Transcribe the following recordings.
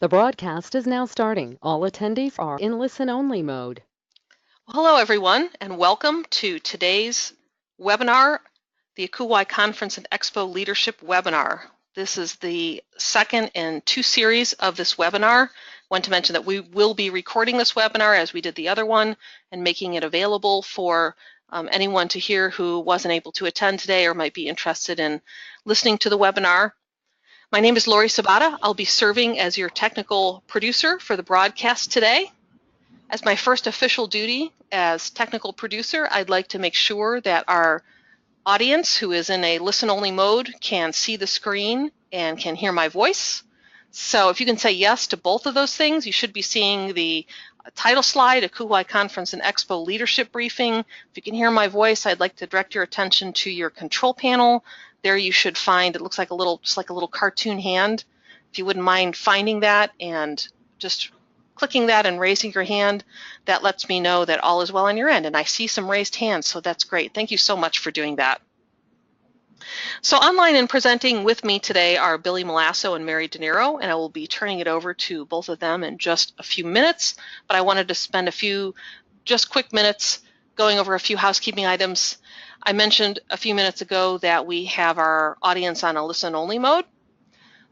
The broadcast is now starting. All attendees are in listen-only mode. Hello, everyone, and welcome to today's webinar, the ACUHO Conference and Expo Leadership Webinar. This is the second in two series of this webinar. I want to mention that we will be recording this webinar as we did the other one and making it available for anyone to hear who wasn't able to attend today or might be interested in listening to the webinar. My name is Lori Sabata. I'll be serving as your technical producer for the broadcast today. As my first official duty as technical producer, I'd like to make sure that our audience who is in a listen-only mode can see the screen and can hear my voice. So if you can say yes to both of those things, you should be seeing the title slide, ACUHO Conference and Expo Leadership Briefing. If you can hear my voice, I'd like to direct your attention to your control panel. There you should find, it looks like a little, just like a little cartoon hand. If you wouldn't mind finding that and just clicking that and raising your hand, that lets me know that all is well on your end. And I see some raised hands, so that's great. Thank you so much for doing that. So online and presenting with me today are Billy Malasso and Mary De Niro, and I will be turning it over to both of them in just a few minutes. But I wanted to spend a few just quick minutes going over a few housekeeping items. I mentioned a few minutes ago that we have our audience on a listen-only mode.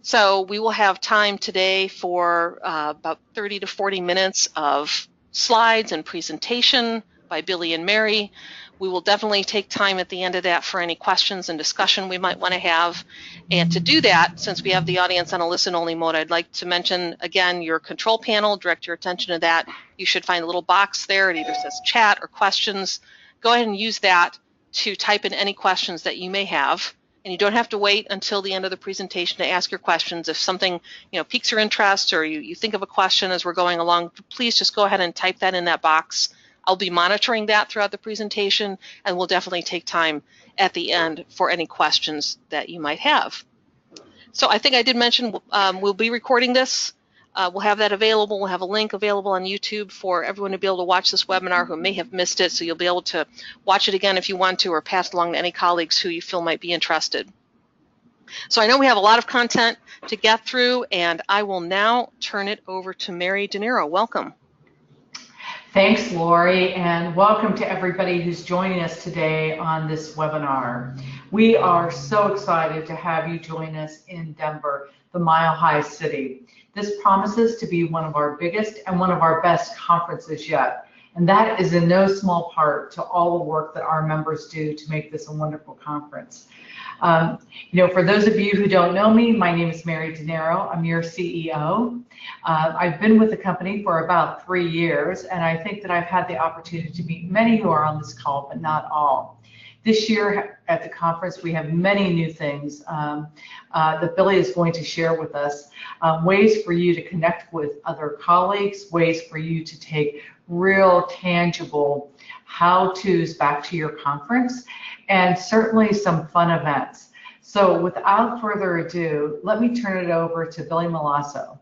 So we will have time today for about 30 to 40 minutes of slides and presentation by Billy and Mary. We will definitely take time at the end of that for any questions and discussion we might want to have. And to do that, since we have the audience on a listen-only mode, I'd like to mention, again, your control panel, direct your attention to that. You should find a little box there. It either says chat or questions. Go ahead and use that to type in any questions that you may have. And you don't have to wait until the end of the presentation to ask your questions. If something piques your interest or you think of a question as we're going along, please just go ahead and type that in that box. I'll be monitoring that throughout the presentation, and we'll definitely take time at the end for any questions that you might have. So I think I did mention we'll be recording this. We'll have that available. We'll have a link available on YouTube for everyone to be able to watch this webinar who may have missed it, so you'll be able to watch it again if you want to, or pass it along to any colleagues who you feel might be interested. So I know we have a lot of content to get through, and I will now turn it over to Mary De Niro. Welcome. Thanks, Lori, and welcome to everybody who's joining us today on this webinar. We are so excited to have you join us in Denver, the Mile High City. This promises to be one of our biggest and one of our best conferences yet, and that is in no small part to all the work that our members do to make this a wonderful conference. For those of you who don't know me, my name is Mary De Niro. I'm your CEO. I've been with the company for about 3 years, and I think that I've had the opportunity to meet many who are on this call, but not all. This year at the conference, we have many new things that Billy is going to share with us, ways for you to connect with other colleagues, ways for you to take real, tangible how-tos back to your conference, and certainly some fun events. So without further ado, let me turn it over to Billy Malasso.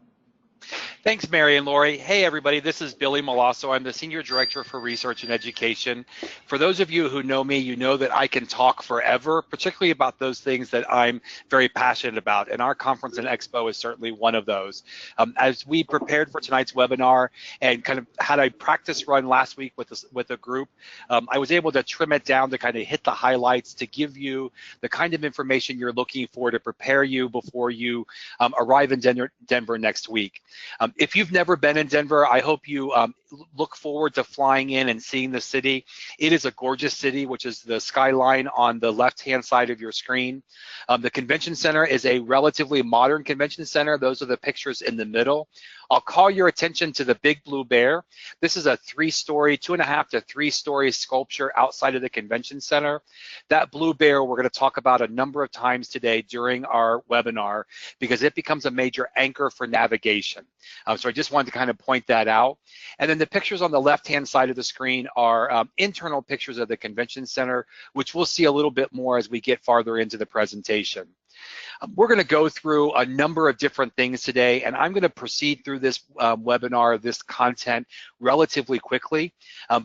Thanks, Mary and Lori. Hey, everybody, this is Billy Malasso. I'm the Senior Director for Research and Education. For those of you who know me, you know that I can talk forever, particularly about those things that I'm very passionate about, and our conference and expo is certainly one of those. As we prepared for tonight's webinar and kind of had a practice run last week with a group, I was able to trim it down to kind of hit the highlights to give you the kind of information you're looking for to prepare you before you arrive in Denver next week. If you've never been in Denver, I hope you look forward to flying in and seeing the city. It is a gorgeous city, which is the skyline on the left-hand side of your screen. The convention center is a relatively modern convention center. Those are the pictures in the middle. I'll call your attention to the Big Blue Bear. This is a 3-story, 2.5 to 3-story sculpture outside of the convention center. That blue bear we're going to talk about a number of times today during our webinar because it becomes a major anchor for navigation. So I just wanted to kind of point that out. And then the pictures on the left-hand side of the screen are internal pictures of the convention center, which we'll see a little bit more as we get farther into the presentation. We're going to go through a number of different things today, and I'm going to proceed through this webinar, this content, relatively quickly,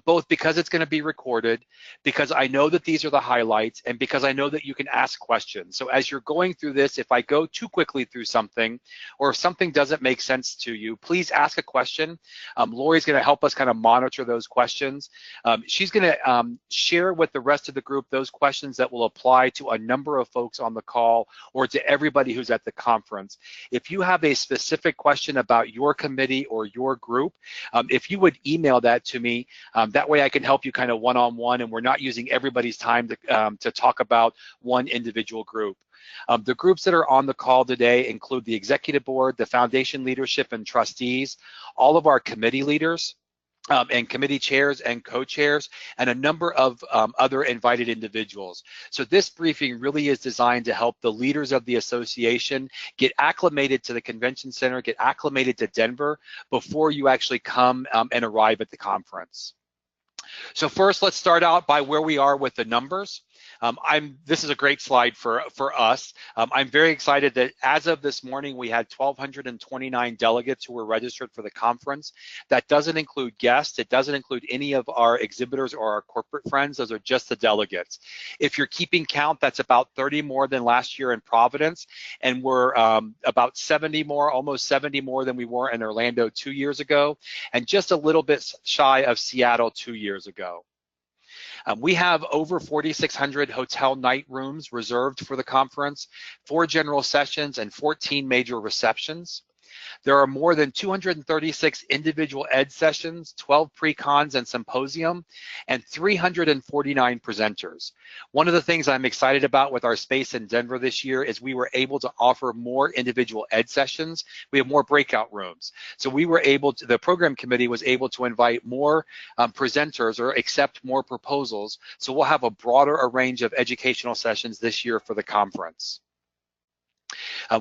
both because it's going to be recorded, because I know that these are the highlights, and because I know that you can ask questions. So as you're going through this, if I go too quickly through something, or if something doesn't make sense to you, please ask a question. Lori's going to help us kind of monitor those questions. She's going to share with the rest of the group those questions that will apply to a number of folks on the call or to everybody who's at the conference. If you have a specific question about your committee or your group, if you would email that to me, that way I can help you kind of one-on-one, and we're not using everybody's time to talk about one individual group. The groups that are on the call today include the executive board, the foundation leadership and trustees, all of our committee leaders, and committee chairs and co-chairs, and a number of other invited individuals. So this briefing really is designed to help the leaders of the association get acclimated to the convention center, get acclimated to Denver before you actually come and arrive at the conference. So first, let's start out by where we are with the numbers. This is a great slide for us. I'm very excited that as of this morning, we had 1,229 delegates who were registered for the conference. That doesn't include guests. It doesn't include any of our exhibitors or our corporate friends. Those are just the delegates. If you're keeping count, that's about 30 more than last year in Providence, and we're about 70 more, almost 70 more than we were in Orlando 2 years ago, and just a little bit shy of Seattle 2 years ago. We have over 4,600 hotel night rooms reserved for the conference, 4 general sessions, and 14 major receptions. There are more than 236 individual ed sessions, 12 pre-cons and symposium, and 349 presenters. One of the things I'm excited about with our space in Denver this year is we were able to offer more individual ed sessions. We have more breakout rooms. So we were able to, the program committee was able to invite more presenters or accept more proposals. So we'll have a broader range of educational sessions this year for the conference.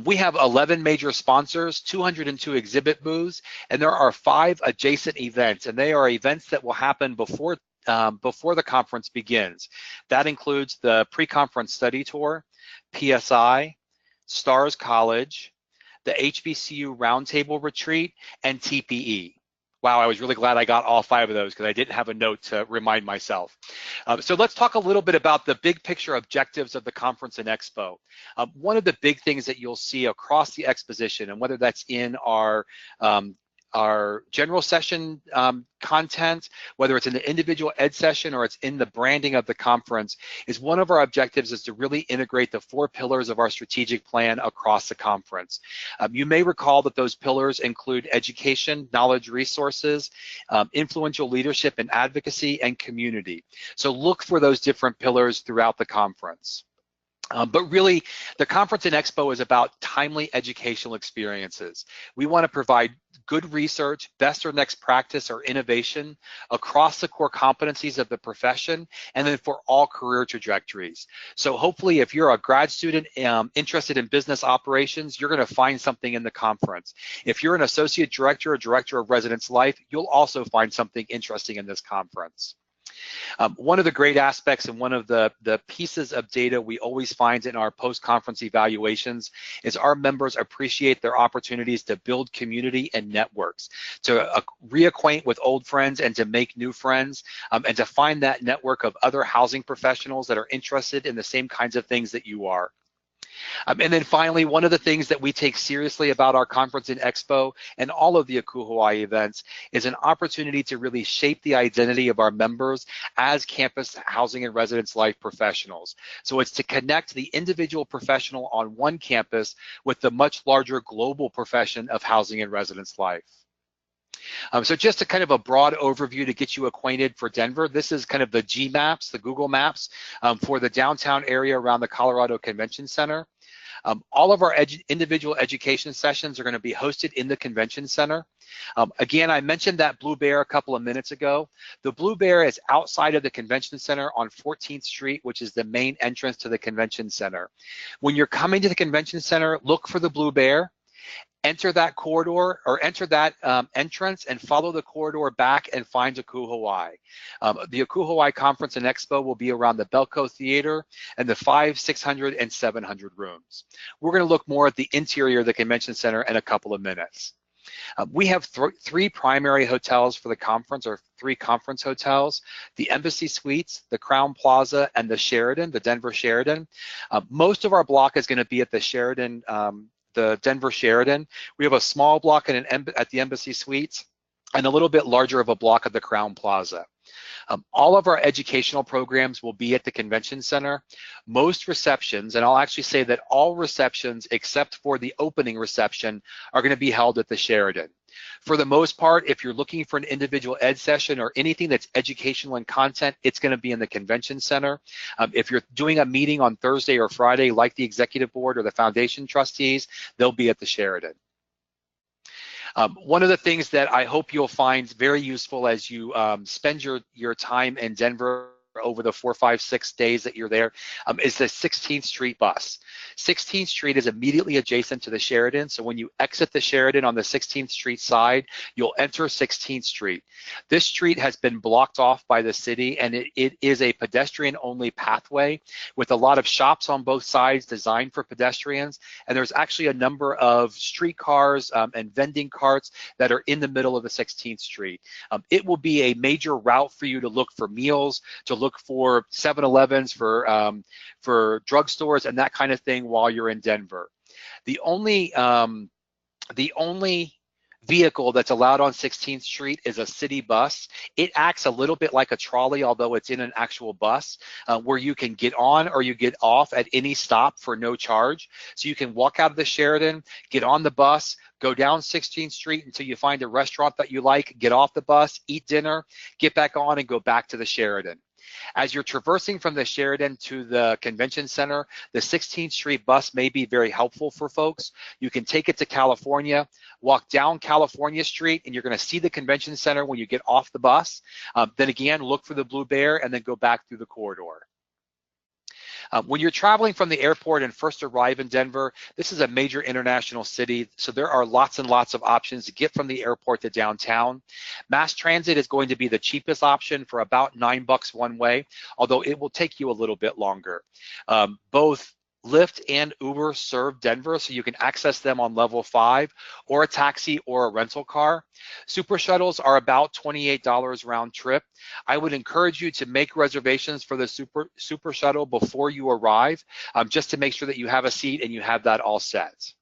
We have 11 major sponsors, 202 exhibit booths, and there are 5 adjacent events, and they are events that will happen before the conference begins. That includes the pre-conference study tour, PSI, Stars College, the HBCU Roundtable Retreat, and TPE. Wow, I was really glad I got all 5 of those because I didn't have a note to remind myself. So let's talk a little bit about the big picture objectives of the conference and expo. One of the big things that you'll see across the exposition, and whether that's in our general session content, whether it's in the individual ed session or it's in the branding of the conference, is one of our objectives is to really integrate the 4 pillars of our strategic plan across the conference. You may recall that those pillars include education, knowledge resources, influential leadership and advocacy, and community. So look for those different pillars throughout the conference. But really, the conference and expo is about timely educational experiences. We want to provide good research, best or next practice or innovation across the core competencies of the profession, and then for all career trajectories. So hopefully, if you're a grad student interested in business operations, you're going to find something in the conference. If you're an associate director or director of residence life, you'll also find something interesting in this conference. One of the great aspects and one of the pieces of data we always find in our post-conference evaluations is our members appreciate their opportunities to build community and networks, to reacquaint with old friends and to make new friends, and to find that network of other housing professionals that are interested in the same kinds of things that you are. And then finally, one of the things that we take seriously about our conference and expo and all of the ACUHO events is an opportunity to really shape the identity of our members as campus housing and residence life professionals. So it's to connect the individual professional on one campus with the much larger global profession of housing and residence life. So just a kind of a broad overview to get you acquainted for Denver. This is kind of the G maps, the Google Maps for the downtown area around the Colorado Convention Center. All of our individual education sessions are going to be hosted in the Convention Center. Again, I mentioned that Blue Bear a couple of minutes ago. The Blue Bear is outside of the Convention Center on 14th Street, which is the main entrance to the Convention Center. When you're coming to the Convention Center, look for the Blue Bear. enter that corridor or enter that entrance and follow the corridor back and find ACUHO. The ACUHO Conference and Expo will be around the Belco Theater and the 500, 600, and 700 rooms. We're going to look more at the interior of the convention center in a couple of minutes. We have three primary hotels for the conference, or three conference hotels: the Embassy Suites, the Crowne Plaza, and the Sheraton, the Denver Sheraton. Most of our block is going to be at the Sheraton, the Denver Sheraton. We have a small block at the Embassy Suites and a little bit larger of a block at the Crowne Plaza. All of our educational programs will be at the convention center. Most receptions, and I'll actually say that all receptions except for the opening reception, are going to be held at the Sheraton. For the most part, if you're looking for an individual ed session or anything that's educational in content, it's going to be in the convention center. If you're doing a meeting on Thursday or Friday, like the executive board or the foundation trustees, they'll be at the Sheraton. One of the things that I hope you'll find very useful as you spend your time in Denver over the 4, 5, 6 days that you're there is the 16th Street bus. 16th Street is immediately adjacent to the Sheraton, so when you exit the Sheraton on the 16th Street side, you'll enter 16th Street. This street has been blocked off by the city, and it is a pedestrian-only pathway with a lot of shops on both sides designed for pedestrians, and there's actually a number of streetcars and vending carts that are in the middle of the 16th Street. It will be a major route for you to look for meals, to look for 7-Elevens, for drugstores and that kind of thing while you're in Denver. The only vehicle that's allowed on 16th Street is a city bus. It acts a little bit like a trolley, although it's in an actual bus, where you can get on or you get off at any stop for no charge. So you can walk out of the Sheraton, get on the bus, go down 16th Street until you find a restaurant that you like, get off the bus, eat dinner, get back on and go back to the Sheraton. As you're traversing from the Sheraton to the convention center, the 16th Street bus may be very helpful for folks. You can take it to California, walk down California Street, and you're going to see the convention center when you get off the bus. Then again, look for the Blue Bear and then go back through the corridor. When you're traveling from the airport and first arrive in Denver, this is a major international city, so there are lots and lots of options to get from the airport to downtown. Mass transit is going to be the cheapest option for about $9 one way, although it will take you a little bit longer. Both Lyft and Uber serve Denver, so you can access them on level 5 or a taxi or a rental car. Super shuttles are about $28 round trip. I would encourage you to make reservations for the super shuttle before you arrive, just to make sure that you have a seat and you have that all set.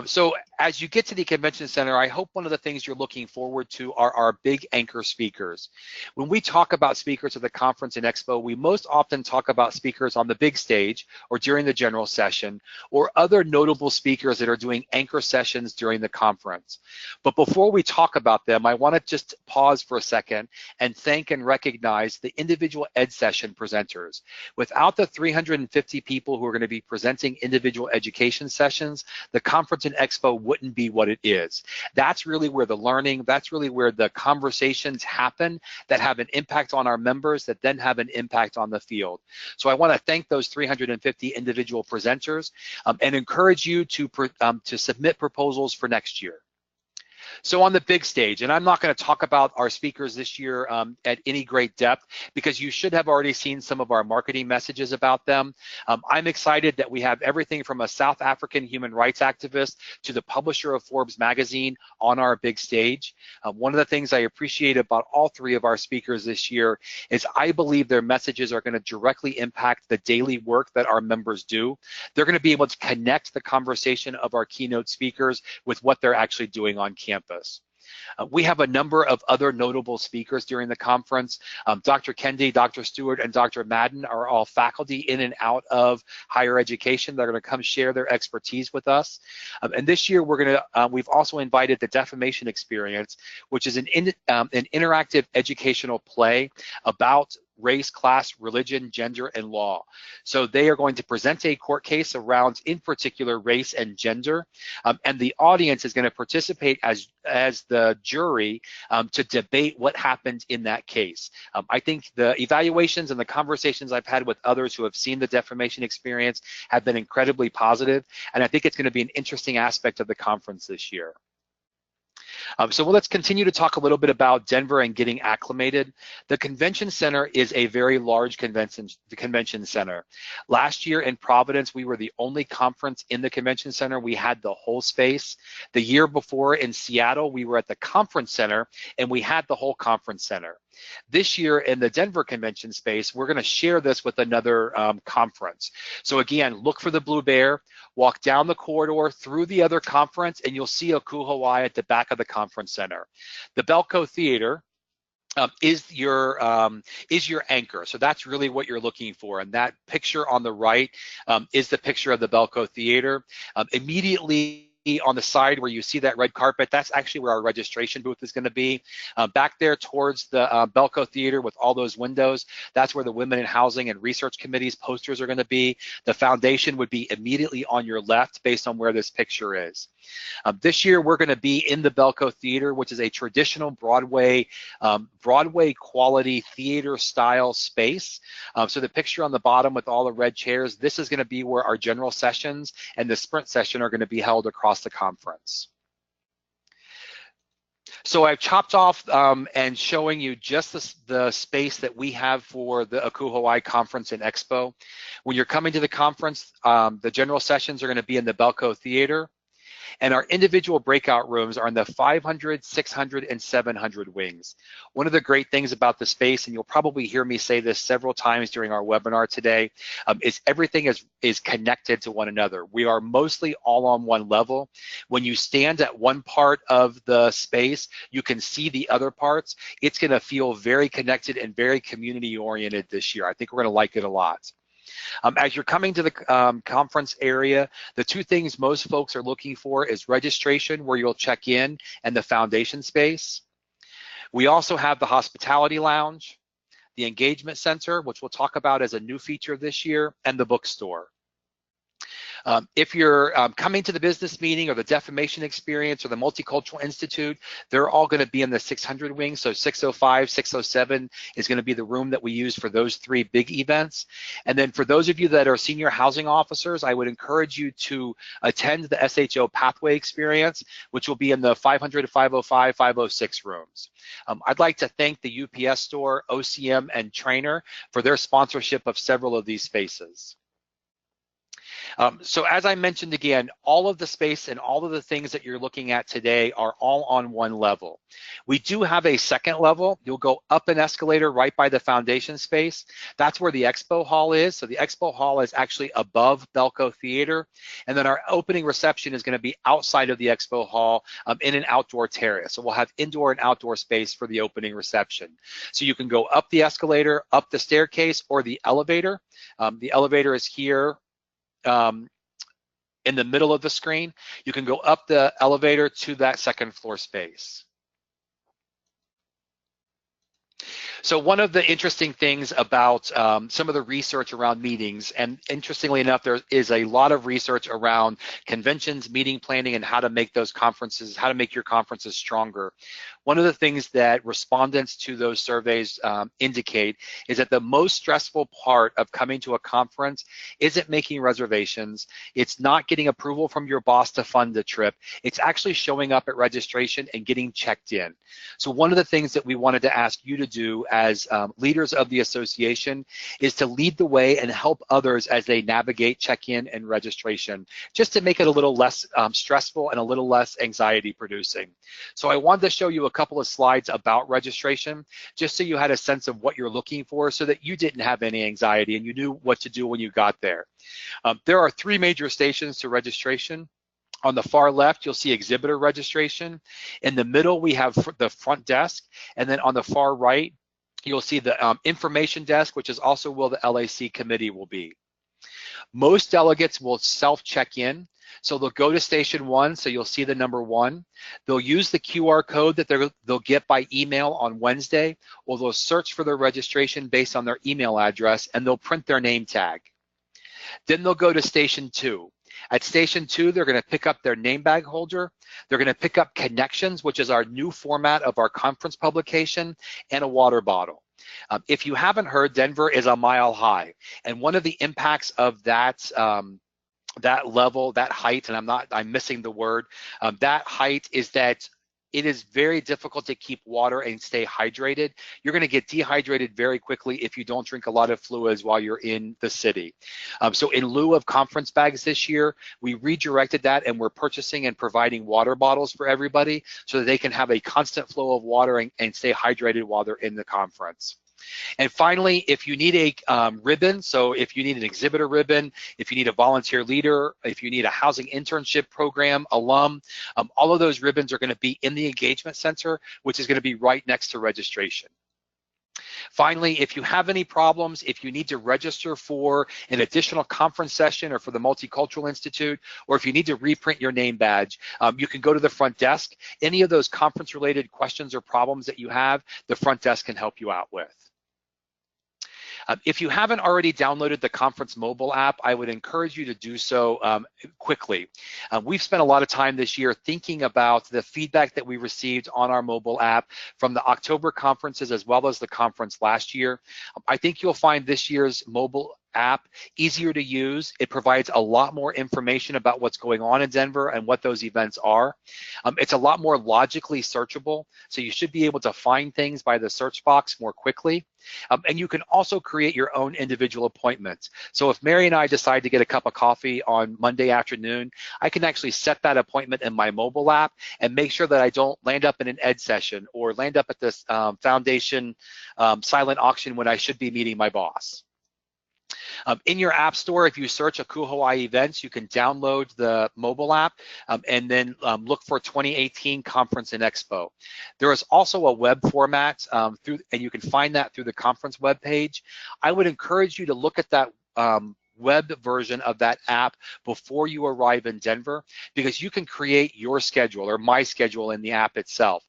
So as you get to the convention center, I hope one of the things you're looking forward to are our big anchor speakers. When we talk about speakers at the conference and expo, we most often talk about speakers on the big stage or during the general session, or other notable speakers that are doing anchor sessions during the conference. But before we talk about them, I want to just pause for a second and thank and recognize the individual ed session presenters. Without the 350 people who are going to be presenting individual education sessions, the conference and expo wouldn't be what it is. That's really where the learning, that's really where the conversations happen that have an impact on our members that then have an impact on the field. So I want to thank those 350 individual presenters and encourage you to submit proposals for next year. So on the big stage, and I'm not going to talk about our speakers this year at any great depth because you should have already seen some of our marketing messages about them. I'm excited that we have everything from a South African human rights activist to the publisher of Forbes magazine on our big stage. One of the things I appreciate about all three of our speakers this year is I believe their messages are going to directly impact the daily work that our members do. They're going to be able to connect the conversation of our keynote speakers with what they're actually doing on campus. We have a number of other notable speakers during the conference. Dr. Kendi, Dr. Stewart, and Dr. Madden are all faculty in and out of higher education. They're going to come share their expertise with us. And this year, we've also invited the Defamation Experience, which is an interactive educational play about race, class, religion, gender, and law. So they are going to present a court case around, in particular, race and gender, and the audience is going to participate as the jury to debate what happened in that case. I think the evaluations and the conversations I've had with others who have seen the defamation experience have been incredibly positive, and I think it's going to be an interesting aspect of the conference this year. So let's continue to talk a little bit about Denver and getting acclimated. The convention center is a very large convention center. Last year in Providence, we were the only conference in the convention center. We had the whole space. The year before in Seattle, we were at the conference center and we had the whole conference center. This year in the Denver convention space, we're going to share this with another conference. So again, look for the Blue Bear, walk down the corridor through the other conference, and you'll see ACUHO at the back of the conference center. The Belco Theater is your anchor. So that's really what you're looking for. And that picture on the right is the picture of the Belco Theater. Immediately on the side where you see that red carpet, that's actually where our registration booth is going to be. Back there towards the Belco Theater with all those windows, that's where the Women in Housing and Research Committee's posters are going to be. The foundation would be immediately on your left based on where this picture is. This year we're going to be in the Belco Theater, which is a traditional Broadway quality theater style space. So the picture on the bottom with all the red chairs, this is going to be where our general sessions and the sprint session are going to be held across the conference. So I've chopped off and showing you just the space that we have for the ACUHO conference and Expo. When you're coming to the conference, the general sessions are going to be in the Belco Theater, and our individual breakout rooms are in the 500, 600, and 700 wings. One of the great things about the space, and you'll probably hear me say this several times during our webinar today, is everything is connected to one another. We are mostly all on one level. When you stand at one part of the space, you can see the other parts. It's going to feel very connected and very community oriented this year. I think we're going to like it a lot. As you're coming to the conference area, the two things most folks are looking for is registration, where you'll check in, and the foundation space. We also have the hospitality lounge, the engagement center, which we'll talk about as a new feature this year, and the bookstore. If you're coming to the business meeting or the defamation experience or the Multicultural Institute, they're all going to be in the 600 wing. So 605, 607 is going to be the room that we use for those three big events. And then for those of you that are senior housing officers, I would encourage you to attend the SHO pathway experience, which will be in the 500, 505, 506 rooms. I'd like to thank the UPS store, OCM, and Trainer for their sponsorship of several of these spaces. So as I mentioned again, all of the space and all of the things that you're looking at today are all on one level. We do have a second level. You'll go up an escalator right by the foundation space. That's where the Expo Hall is. So the Expo Hall is actually above Belco Theater. And then our opening reception is going to be outside of the Expo Hall in an outdoor terrace. So we'll have indoor and outdoor space for the opening reception. So you can go up the escalator, up the staircase, or the elevator. The elevator is here in the middle of the screen. You can go up the elevator to that second floor space. So one of the interesting things about some of the research around meetings, and interestingly enough, there is a lot of research around conventions, meeting planning, and how to make those conferences, how to make your conferences stronger. One of the things that respondents to those surveys indicate is that the most stressful part of coming to a conference isn't making reservations. It's not getting approval from your boss to fund the trip. It's actually showing up at registration and getting checked in. So one of the things that we wanted to ask you to do as leaders of the association is to lead the way and help others as they navigate check-in and registration, just to make it a little less stressful and a little less anxiety producing. So I wanted to show you a couple of slides about registration, just so you had a sense of what you're looking for so that you didn't have any anxiety and you knew what to do when you got there. There are three major stations to registration. On the far left, you'll see exhibitor registration. In the middle, we have the front desk. And then on the far right, you'll see the information desk, which is also where the LAC committee will be. Most delegates will self-check in. So they'll go to station 1, so you'll see the number 1. They'll use the QR code that they'll get by email on Wednesday, or they'll search for their registration based on their email address, and they'll print their name tag. Then they'll go to station 2. At station 2, they're going to pick up their name bag holder. They're going to pick up Connections, which is our new format of our conference publication, and a water bottle. If you haven't heard, Denver is a mile high, and one of the impacts of that that level, that height, and I'm missing the word, that height is that it is very difficult to keep water and stay hydrated. You're going to get dehydrated very quickly if you don't drink a lot of fluids while you're in the city. So in lieu of conference bags this year, we redirected that, and we're purchasing and providing water bottles for everybody so that they can have a constant flow of water and stay hydrated while they're in the conference. And finally, if you need a ribbon, so if you need an exhibitor ribbon, if you need a volunteer leader, if you need a housing internship program alum, all of those ribbons are going to be in the engagement center, which is going to be right next to registration. Finally, if you have any problems, if you need to register for an additional conference session or for the Multicultural Institute, or if you need to reprint your name badge, you can go to the front desk. Any of those conference-related questions or problems that you have, the front desk can help you out with. If you haven't already downloaded the conference mobile app, I would encourage you to do so quickly. We've spent a lot of time this year thinking about the feedback that we received on our mobile app from the October conferences as well as the conference last year. I think you'll find this year's mobile app easier to use. It provides a lot more information about what's going on in Denver and what those events are. It's a lot more logically searchable, so you should be able to find things by the search box more quickly. And you can also create your own individual appointments. So if Mary and I decide to get a cup of coffee on Monday afternoon, I can actually set that appointment in my mobile app and make sure that I don't land up in an ed session or land up at this foundation silent auction when I should be meeting my boss. In your app store, if you search ACUHO events, you can download the mobile app and then look for 2018 Conference and Expo. There is also a web format and you can find that through the conference web page. I would encourage you to look at that web version of that app before you arrive in Denver, because you can create your schedule or my schedule in the app itself.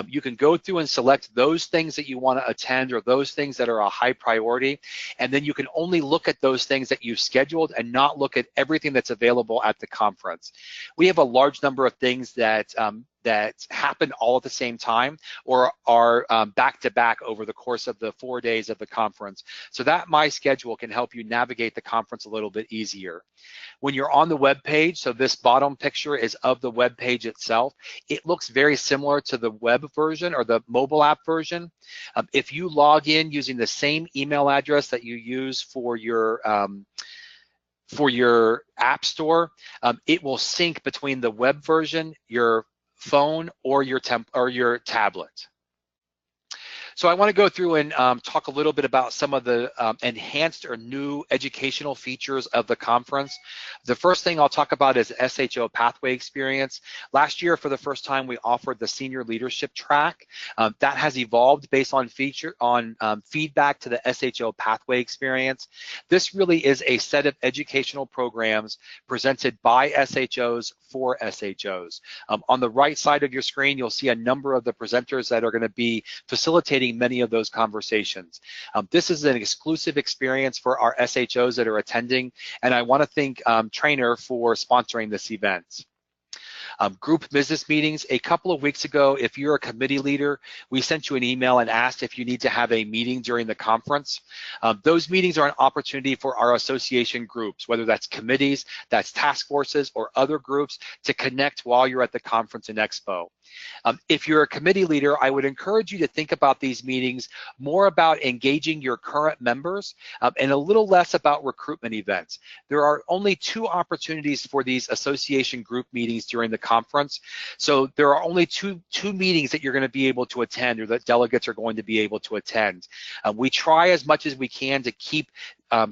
You can go through and select those things that you want to attend or those things that are a high priority, and then you can only look at those things that you've scheduled and not look at everything that's available at the conference. We have a large number of things that happen all at the same time or are back-to-back over the course of the 4 days of the conference. So that My Schedule can help you navigate the conference a little bit easier. When you're on the web page, so this bottom picture is of the web page itself, it looks very similar to the web version or the mobile app version. If you log in using the same email address that you use for your app store, it will sync between the web version, your phone, or your tablet. So I want to go through and talk a little bit about some of the enhanced or new educational features of the conference. The first thing I'll talk about is SHO Pathway Experience. Last year, for the first time, we offered the Senior Leadership Track. That has evolved based on feedback to the SHO Pathway Experience. This really is a set of educational programs presented by SHOs for SHOs. On the right side of your screen, you'll see a number of the presenters that are going to be facilitating many of those conversations. This is an exclusive experience for our SHOs that are attending, and I want to thank Trainer for sponsoring this event. Group business meetings. A couple of weeks ago, if you're a committee leader, we sent you an email and asked if you need to have a meeting during the conference. Those meetings are an opportunity for our association groups, whether that's committees, that's task forces, or other groups, to connect while you're at the conference and expo. If you're a committee leader, I would encourage you to think about these meetings more about engaging your current members and a little less about recruitment events. There are only 2 opportunities for these association group meetings during the conference. So there are only two meetings that you're going to be able to attend or that delegates are going to be able to attend. We try as much as we can to keep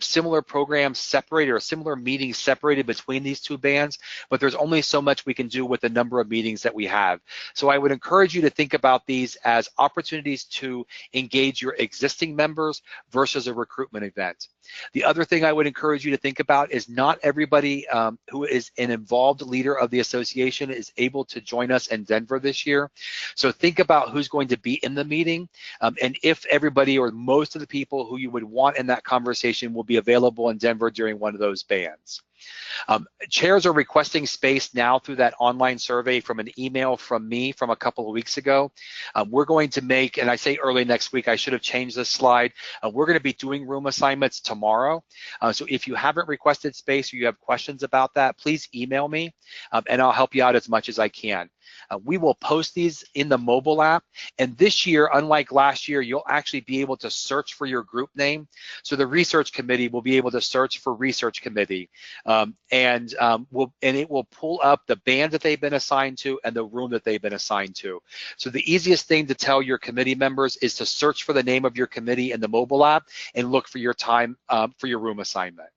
similar programs separated or similar meetings separated between these two bands, but there's only so much we can do with the number of meetings that we have. So I would encourage you to think about these as opportunities to engage your existing members versus a recruitment event. The other thing I would encourage you to think about is not everybody who is an involved leader of the association is able to join us in Denver this year. So think about who's going to be in the meeting, and if everybody or most of the people who you would want in that conversation will be available in Denver during one of those bands. Chairs are requesting space now through that online survey from an email from me from a couple of weeks ago. We're going to make, and I say early next week, I should have changed this slide. We're going to be doing room assignments tomorrow. So if you haven't requested space or you have questions about that, please email me and I'll help you out as much as I can. We will post these in the mobile app, and this year, unlike last year, you'll actually be able to search for your group name. So the research committee will be able to search for research committee, and it will pull up the band that they've been assigned to and the room that they've been assigned to. So the easiest thing to tell your committee members is to search for the name of your committee in the mobile app and look for your time for your room assignment.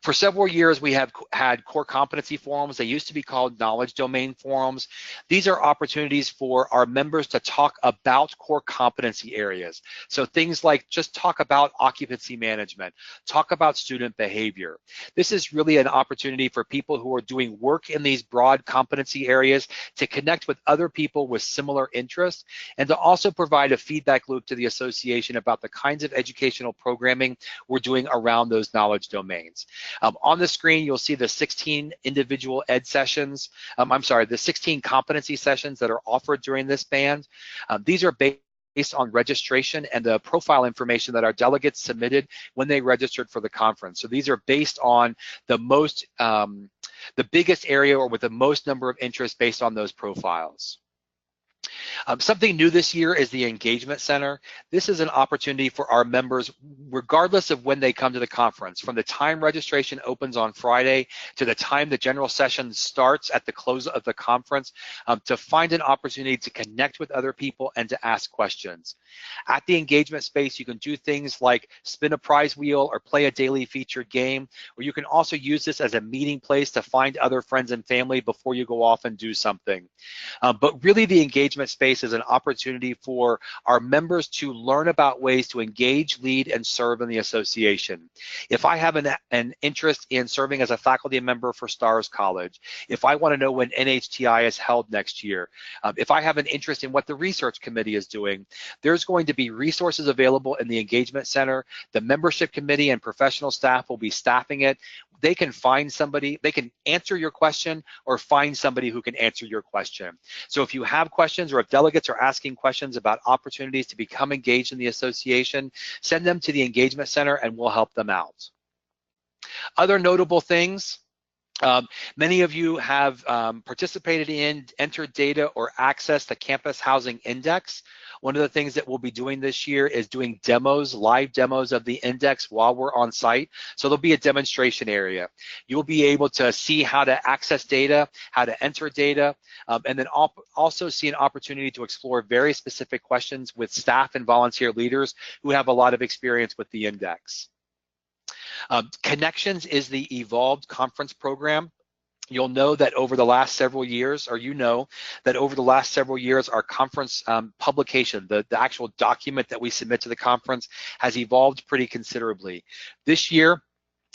For several years, we have had core competency forums. They used to be called knowledge domain forums. These are opportunities for our members to talk about core competency areas. So things like just talk about occupancy management, talk about student behavior. This is really an opportunity for people who are doing work in these broad competency areas to connect with other people with similar interests, and to also provide a feedback loop to the association about the kinds of educational programming we're doing around those knowledge domains. On the screen, you'll see the 16 individual ed sessions, the 16 competency sessions that are offered during this band. These are based on registration and the profile information that our delegates submitted when they registered for the conference. So these are based on the biggest area or with the most number of interests based on those profiles. Something new this year is the Engagement Center. This is an opportunity for our members, regardless of when they come to the conference, from the time registration opens on Friday to the time the general session starts at the close of the conference, to find an opportunity to connect with other people and to ask questions. At the engagement space, you can do things like spin a prize wheel or play a daily featured game, or you can also use this as a meeting place to find other friends and family before you go off and do something. But really, the engagement space is an opportunity for our members to learn about ways to engage, lead, and serve in the association. If I have an interest in serving as a faculty member for Stars College, if I want to know when NHTI is held next year, if I have an interest in what the research committee is doing, there's going to be resources available in the Engagement Center. The membership committee and professional staff will be staffing it. They can find somebody, they can answer your question or find somebody who can answer your question. So if you have questions or if delegates are asking questions about opportunities to become engaged in the association, send them to the Engagement Center and we'll help them out. Other notable things, many of you have participated in, entered data, or accessed the Campus Housing Index. One of the things that we'll be doing this year is doing demos, live demos of the index while we're on site. So there'll be a demonstration area. You'll be able to see how to access data, how to enter data, and then also see an opportunity to explore very specific questions with staff and volunteer leaders who have a lot of experience with the index. Connections is the evolved conference program. You'll know that over the last several years, or you know that over the last several years, our conference publication, the actual document that we submit to the conference, has evolved pretty considerably. This year,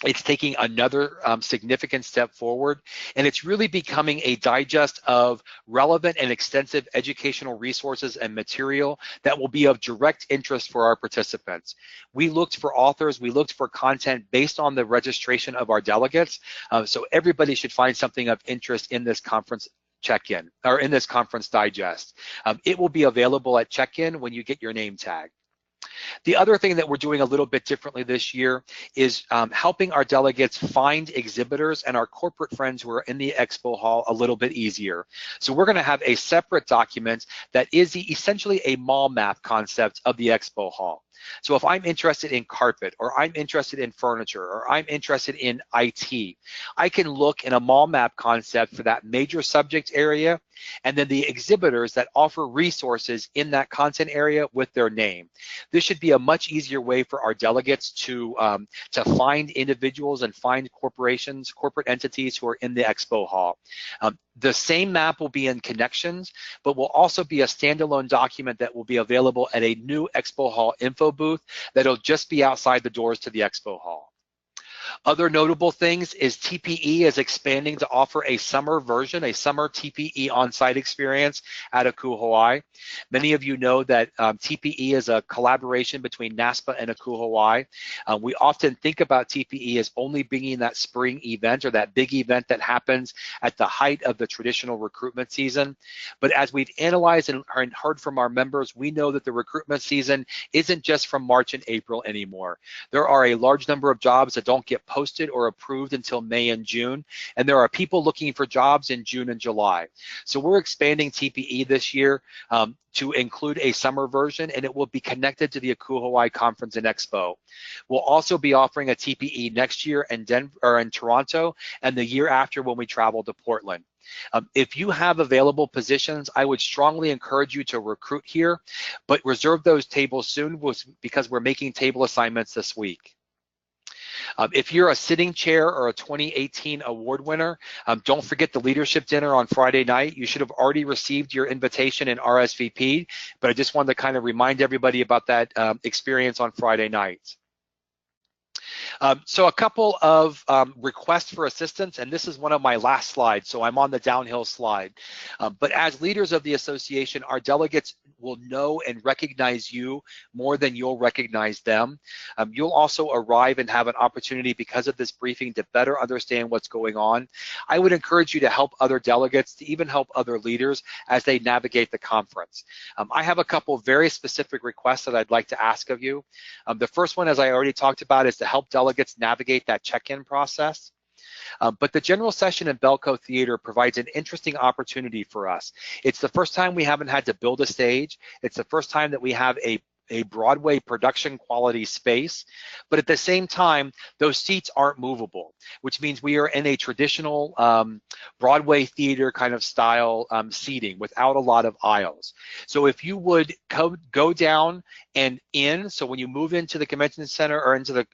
it's taking another significant step forward, and it's really becoming a digest of relevant and extensive educational resources and material that will be of direct interest for our participants. We looked for authors, we looked for content based on the registration of our delegates, so everybody should find something of interest in this conference check-in, or in this conference digest. It will be available at check-in when you get your name tag. The other thing that we're doing a little bit differently this year is helping our delegates find exhibitors and our corporate friends who are in the expo hall a little bit easier. So we're going to have a separate document that is essentially a mall map concept of the expo hall. So if I'm interested in carpet, or I'm interested in furniture, or I'm interested in IT, I can look in a mall map concept for that major subject area, and then the exhibitors that offer resources in that content area with their name. This should be a much easier way for our delegates to find individuals and find corporations, corporate entities who are in the expo hall. The same map will be in Connections, but will also be a standalone document that will be available at a new Expo Hall info booth that'll just be outside the doors to the Expo Hall. Other notable things is TPE is expanding to offer a summer version, a summer TPE on-site experience at ACUHO. Many of you know that TPE is a collaboration between NASPA and ACUHO. We often think about TPE as only being that spring event or that big event that happens at the height of the traditional recruitment season. But as we've analyzed and heard from our members, we know that the recruitment season isn't just from March and April anymore. There are a large number of jobs that don't get posted or approved until May and June, and there are people looking for jobs in June and July. So we're expanding TPE this year to include a summer version, and it will be connected to the ACUHO Conference and Expo. We'll also be offering a TPE next year in Toronto, and the year after when we travel to Portland. If you have available positions, I would strongly encourage you to recruit here, but reserve those tables soon because we're making table assignments this week. If you're a sitting chair or a 2018 award winner, don't forget the leadership dinner on Friday night. You should have already received your invitation and RSVP'd, but I just wanted to kind of remind everybody about that experience on Friday night. So a couple of requests for assistance, and this is one of my last slides, so I'm on the downhill slide. But as leaders of the association, our delegates will know and recognize you more than you'll recognize them. You'll also arrive and have an opportunity because of this briefing to better understand what's going on. I would encourage you to help other delegates, to even help other leaders as they navigate the conference. I have a couple of very specific requests that I'd like to ask of you. The first one, as I already talked about, is to help delegates navigate that check-in process. But the general session in Belco Theater provides an interesting opportunity for us. It's the first time we haven't had to build a stage. It's the first time that we have a Broadway production quality space, but at the same time, those seats aren't movable, which means we are in a traditional Broadway theater kind of style seating without a lot of aisles. So if you would go down and in, so when you move into the convention center or into the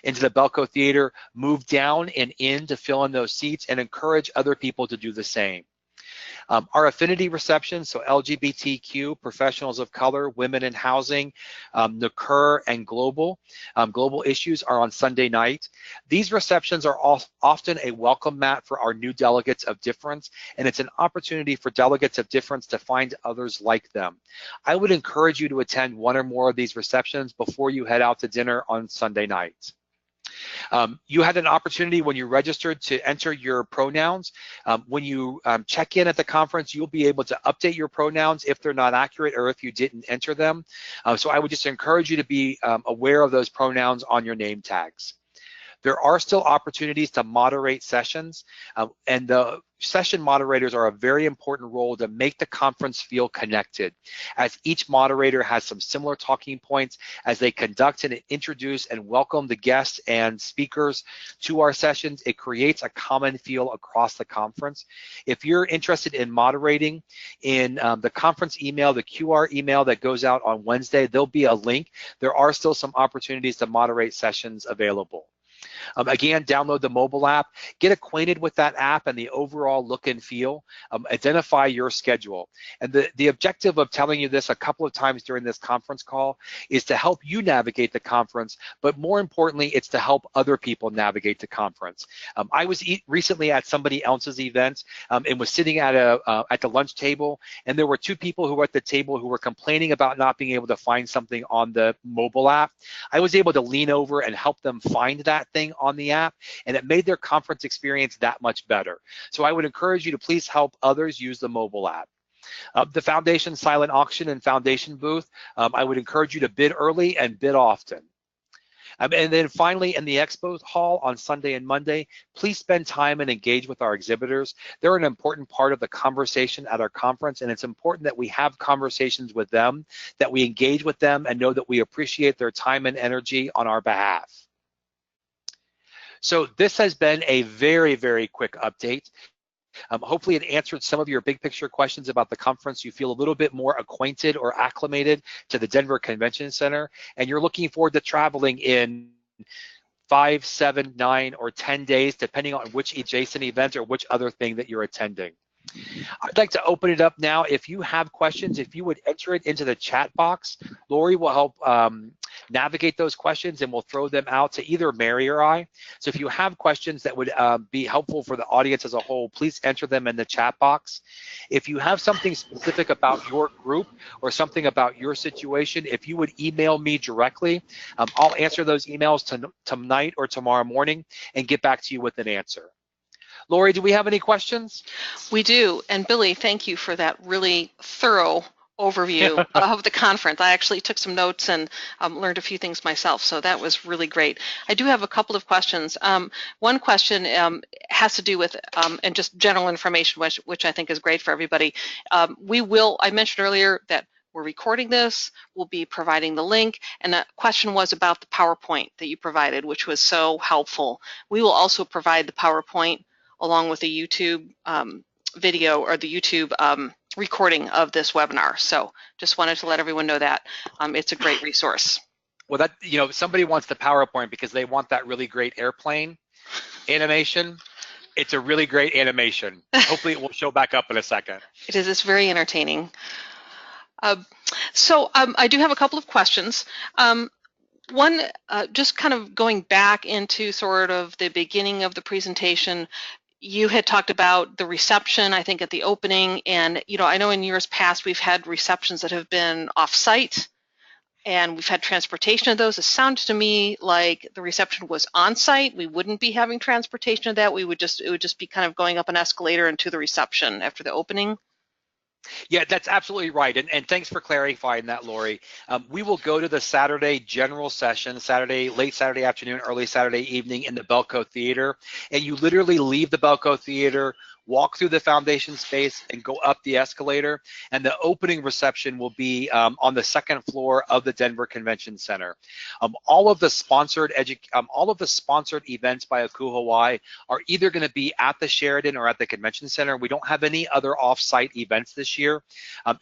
Belco Theater, move down and in to fill in those seats and encourage other people to do the same. Our affinity reception, so LGBTQ, professionals of color, women in housing, NCUR, and global issues are on Sunday night. These receptions are often a welcome mat for our new delegates of difference, and it's an opportunity for delegates of difference to find others like them. I would encourage you to attend one or more of these receptions before you head out to dinner on Sunday night. You had an opportunity when you registered to enter your pronouns. When you check in at the conference, you'll be able to update your pronouns if they're not accurate or if you didn't enter them. So I would just encourage you to be aware of those pronouns on your name tags. There are still opportunities to moderate sessions, and the session moderators are a very important role to make the conference feel connected, as each moderator has some similar talking points as they conduct and introduce and welcome the guests and speakers to our sessions. It creates a common feel across the conference. If you're interested in moderating, in the conference email, the QR email that goes out on Wednesday, there'll be a link. There are still some opportunities to moderate sessions available. Again, download the mobile app, get acquainted with that app and the overall look and feel, identify your schedule. And the objective of telling you this a couple of times during this conference call is to help you navigate the conference, but more importantly, it's to help other people navigate the conference. I was recently at somebody else's event and was sitting at the lunch table, and there were two people who were at the table who were complaining about not being able to find something on the mobile app. I was able to lean over and help them find that thing on the app, and it made their conference experience that much better. So I would encourage you to please help others use the mobile app. The foundation silent auction and foundation booth, I would encourage you to bid early and bid often. And then finally, in the expo hall on Sunday and Monday, please spend time and engage with our exhibitors. They're an important part of the conversation at our conference, and it's important that we have conversations with them, that we engage with them, and know that we appreciate their time and energy on our behalf. So this has been a very, very quick update. Hopefully it answered some of your big picture questions about the conference. You feel a little bit more acquainted or acclimated to the Denver Convention Center, and you're looking forward to traveling in 5, 7, 9, or 10 days, depending on which adjacent event or which other thing that you're attending. I'd like to open it up now. If you have questions, if you would enter it into the chat box, Lori will help navigate those questions, and we'll throw them out to either Mary or I. So if you have questions that would be helpful for the audience as a whole, please enter them in the chat box. If you have something specific about your group or something about your situation, if you would email me directly, I'll answer those emails tonight or tomorrow morning and get back to you with an answer. Lori, do we have any questions? We do, and Billy, thank you for that really thorough overview of the conference. I actually took some notes and learned a few things myself, so that was really great. I do have a couple of questions. One question has to do with, and just general information, which I think is great for everybody. I mentioned earlier that we're recording this, we'll be providing the link, and the question was about the PowerPoint that you provided, which was so helpful. We will also provide the PowerPoint along with the YouTube video or the YouTube recording of this webinar. So just wanted to let everyone know that. It's a great resource. Well, that, somebody wants the PowerPoint because they want that really great airplane animation. It's a really great animation. Hopefully it will show back up in a second. It is. It's very entertaining. So I do have a couple of questions. One, just kind of going back into sort of the beginning of the presentation, you had talked about the reception, I think, at the opening, and I know in years past we've had receptions that have been off-site, and we've had transportation of those. It sounded to me like the reception was on-site. We wouldn't be having transportation of that. It would just be kind of going up an escalator into the reception after the opening. Yeah, that's absolutely right, and thanks for clarifying that, Lori. We will go to the Saturday general session, late Saturday afternoon, early Saturday evening in the Belco Theater, and you literally leave the Belco Theater, walk through the foundation space, and go up the escalator, and the opening reception will be on the second floor of the Denver Convention Center. All of the sponsored events by ACUHO are either going to be at the Sheraton or at the Convention Center. We don't have any other off-site events this year.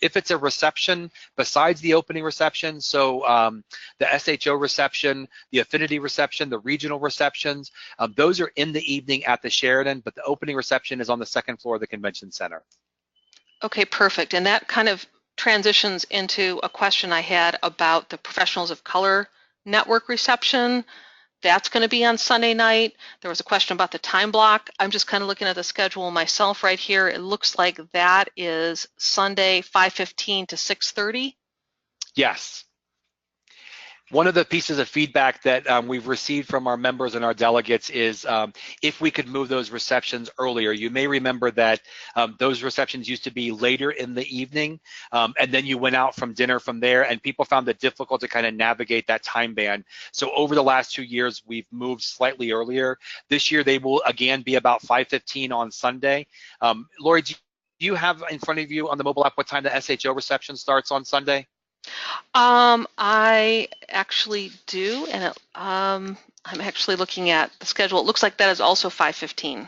If it's a reception besides the opening reception, so the SHO reception, the Affinity reception, the regional receptions, those are in the evening at the Sheraton, but the opening reception is on the second floor of the Convention Center. Okay, perfect. And that kind of transitions into a question I had about the Professionals of Color Network reception. That's going to be on Sunday night. There was a question about the time block. I'm just kind of looking at the schedule myself right here. It looks like that is Sunday 5:15 to 6:30. Yes. One of the pieces of feedback that we've received from our members and our delegates is if we could move those receptions earlier. You may remember that those receptions used to be later in the evening, and then you went out from dinner from there, and people found it difficult to kind of navigate that time band. So over the last 2 years, we've moved slightly earlier. This year, they will again be about 5:15 on Sunday. Lori, do you have in front of you on the mobile app what time the SHO reception starts on Sunday? I actually do, and I'm actually looking at the schedule. It looks like that is also 5:15.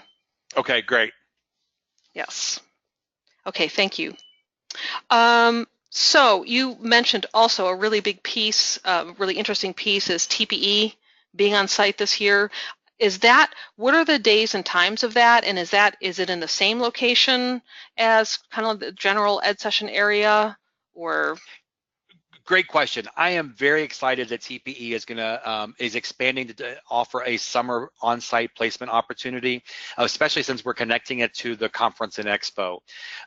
Okay, great. Yes. Okay, thank you. So you mentioned also a really big piece, really interesting piece is TPE being on site this year. What are the days and times of that? And is it in the same location as kind of the general ed session area, or? Great question. I am very excited that TPE is expanding to offer a summer on-site placement opportunity, especially since we're connecting it to the conference and expo.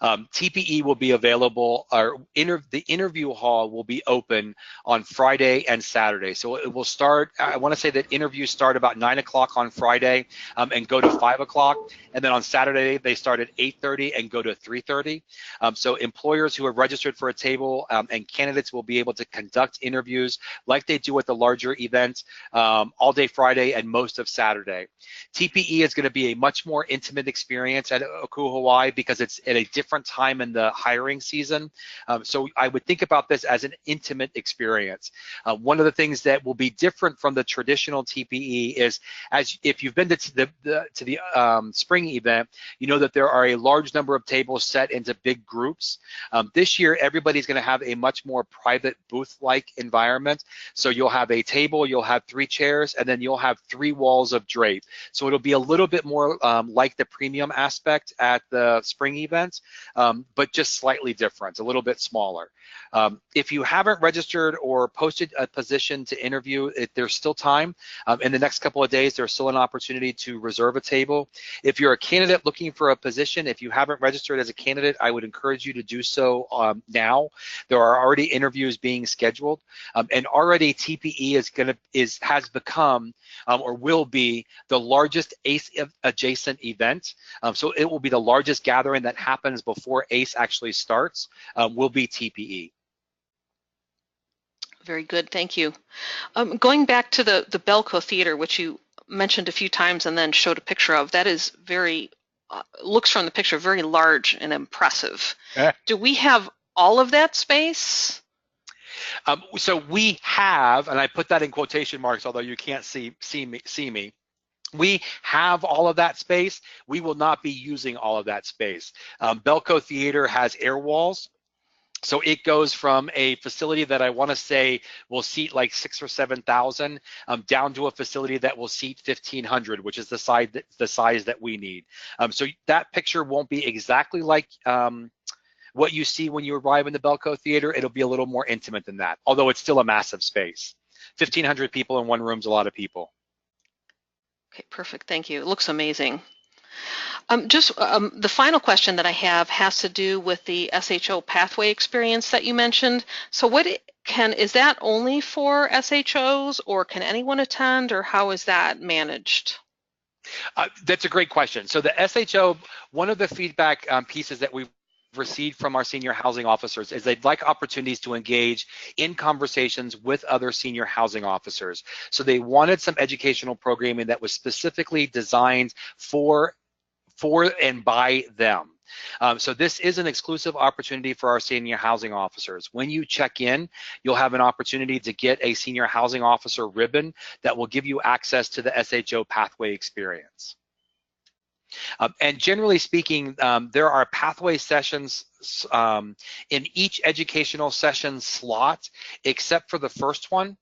TPE will be available, or the interview hall will be open on Friday and Saturday. So it will start, I want to say that interviews start about 9 o'clock on Friday and go to 5 o'clock. And then on Saturday, they start at 8:30 and go to 3:30. So employers who have registered for a table and candidates will be able able to conduct interviews like they do at the larger events all day Friday and most of Saturday. TPE is going to be a much more intimate experience at ACUHO Hawaii because it's at a different time in the hiring season. So I would think about this as an intimate experience. One of the things that will be different from the traditional TPE is, as if you've been to the spring event, you know that there are a large number of tables set into big groups. This year, everybody's going to have a much more private booth-like environment. So you'll have a table, you'll have 3 chairs, and then you'll have 3 walls of drape. So it'll be a little bit more like the premium aspect at the spring event, but just slightly different, a little bit smaller. If you haven't registered or posted a position to interview, there's still time. In the next couple of days, there's still an opportunity to reserve a table. If you're a candidate looking for a position, if you haven't registered as a candidate, I would encourage you to do so now. There are already interviews being scheduled, and already TPE has become or will be the largest ACE adjacent event. So it will be the largest gathering that happens before ACE actually starts. Will be TPE. Very good, thank you. Going back to the Belco Theater, which you mentioned a few times and then showed a picture of, that is very, looks from the picture very large and impressive. Do we have all of that space? So we have, and I put that in quotation marks, although you can't see me. We have all of that space. We will not be using all of that space. Belco Theater has air walls. So it goes from a facility that I want to say will seat like 6,000 or 7,000 down to a facility that will seat 1,500, which is the size that we need. So that picture won't be exactly like what you see when you arrive in the Belco Theater. It'll be a little more intimate than that, although it's still a massive space. 1,500 people in one room is a lot of people. Okay, perfect, thank you. It looks amazing. The final question that I have has to do with the SHO pathway experience that you mentioned. So is that only for SHOs, or can anyone attend, or how is that managed? That's a great question. So the SHO, one of the feedback pieces that we've received from our senior housing officers is they'd like opportunities to engage in conversations with other senior housing officers. So they wanted some educational programming that was specifically designed for and by them. So this is an exclusive opportunity for our senior housing officers. When you check in, you'll have an opportunity to get a senior housing officer ribbon that will give you access to the SHO pathway experience. And generally speaking, there are pathway sessions in each educational session slot, except for the first one.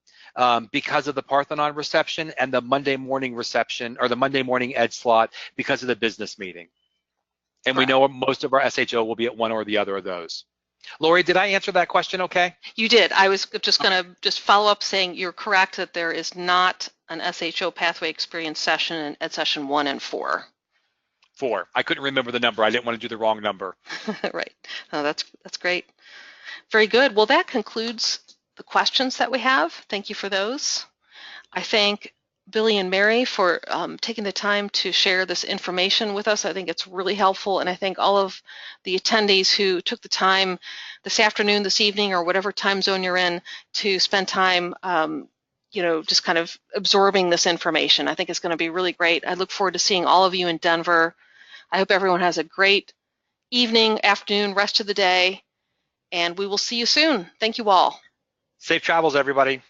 Because of the Parthenon reception and the Monday morning reception, or the Monday morning ed slot, because of the business meeting. And we know most of our SHO will be at one or the other of those. Lori, did I answer that question okay? You did. I was just going to follow up saying you're correct that there is not an SHO pathway experience session in Ed Session 1 and 4. 4. I couldn't remember the number. I didn't want to do the wrong number. Right. No, that's great. Very good. Well, that concludes the questions that we have. Thank you for those. I thank Billy and Mary for taking the time to share this information with us. I think it's really helpful, and I thank all of the attendees who took the time this afternoon, this evening, or whatever time zone you're in to spend time just kind of absorbing this information. I think it's going to be really great. I look forward to seeing all of you in Denver. I hope everyone has a great evening, afternoon, rest of the day, and we will see you soon. Thank you all. Safe travels, everybody.